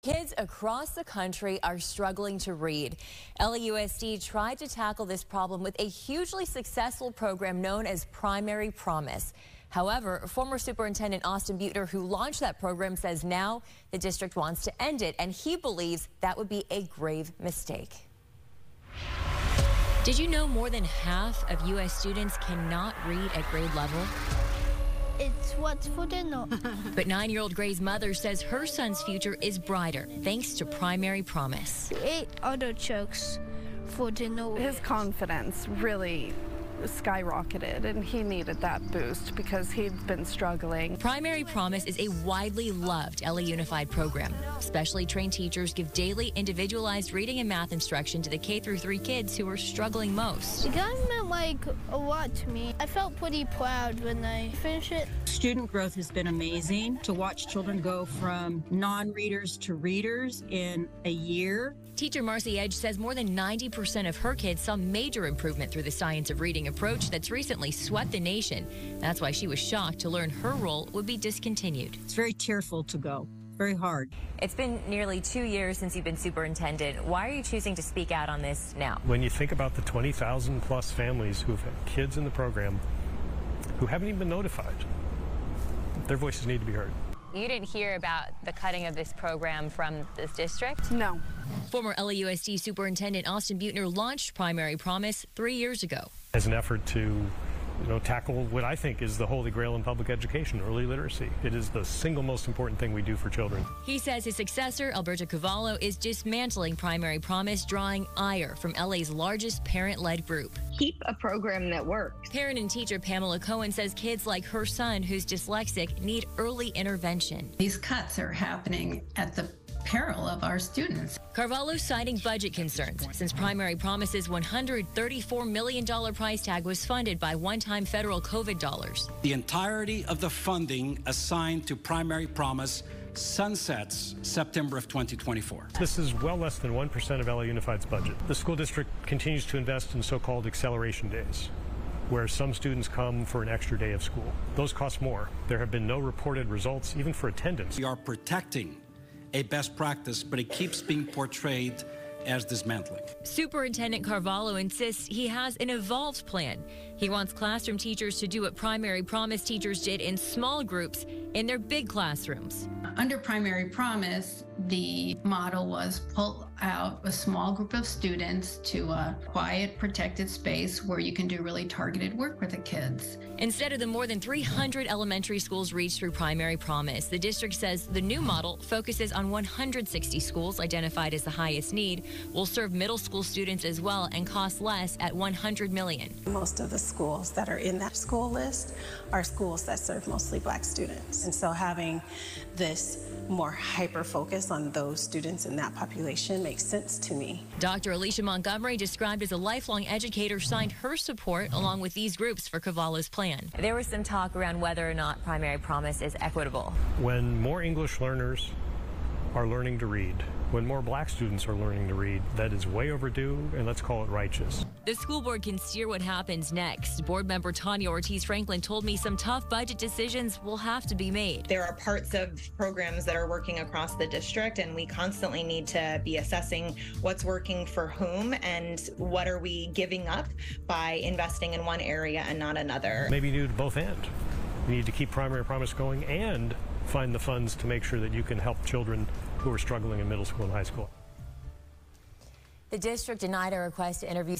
Kids across the country are struggling to read. LAUSD tried to tackle this problem with a hugely successful program known as Primary Promise. However, former Superintendent Austin Buettner, who launched that program, says now the district wants to end it, and he believes that would be a grave mistake. Did you know more than half of U.S. students cannot read at grade level? It's what's for dinner. But 9-year-old Gray's mother says her son's future is brighter thanks to Primary Promise. 8 artichokes for dinner. His confidence really skyrocketed, and he needed that boost because he'd been struggling. Primary Promise is a widely loved LA Unified program. Specially trained teachers give daily individualized reading and math instruction to the K-3 kids who are struggling most. The guy meant like a lot to me. I felt pretty proud when I finished it. Student growth has been amazing. To watch children go from non-readers to readers in a year. Teacher Marcy Edge says more than 90% of her kids saw major improvement through the science of reading approach that's recently swept the nation. That's why she was shocked to learn her role would be discontinued. It's very tearful to go. Very hard. It's been nearly 2 years since you've been superintendent. Why are you choosing to speak out on this now? When you think about the 20,000 plus families who've had kids in the program who haven't even been notified, their voices need to be heard. You didn't hear about the cutting of this program from this district? No. Former LAUSD Superintendent Austin Buettner launched Primary Promise 3 years ago. As an effort to tackle what I think is the holy grail in public education, early literacy. It is the single most important thing we do for children. He says his successor, Alberto Cavallo, is dismantling Primary Promise, drawing ire from LA's largest parent-led group. Keep a program that works. Parent and teacher Pamela Cohen says kids like her son, who's dyslexic, need early intervention. These cuts are happening at the peril of our students. Carvalho citing budget concerns since Primary Promise's $134 million price tag was funded by one-time federal COVID dollars. The entirety of the funding assigned to Primary Promise sunsets September of 2024. This is well less than 1% of LA Unified's budget. The school district continues to invest in so-called acceleration days, where some students come for an extra day of school. Those cost more. There have been no reported results, even for attendance. We are protecting a best practice, but it keeps being portrayed as dismantling. Superintendent Carvalho insists he has an evolved plan. He wants classroom teachers to do what Primary Promise teachers did in small groups in their big classrooms. Under Primary Promise, the model was pull out a small group of students to a quiet, protected space where you can do really targeted work with the kids. Instead of the more than 300 elementary schools reached through Primary Promise, the district says the new model focuses on 160 schools identified as the highest need, will serve middle school students as well, and cost less at $100 million. Most of the schools that are in that school list are schools that serve mostly Black students. And so having this more hyper focus on those students in that population makes sense to me. Dr. Alicia Montgomery, described as a lifelong educator, signed her support along with these groups for Cavallo's plan. There was some talk around whether or not Primary Promise is equitable. When more English learners are learning to read, when more Black students are learning to read, that is way overdue, and let's call it righteous. The school board can steer what happens next. Board member Tanya Ortiz-Franklin told me some tough budget decisions will have to be made. There are parts of programs that are working across the district, and we constantly need to be assessing what's working for whom and what are we giving up by investing in one area and not another. Maybe you need both and. You need to keep Primary Promise going and find the funds to make sure that you can help children who are struggling in middle school and high school. The district denied a request to interview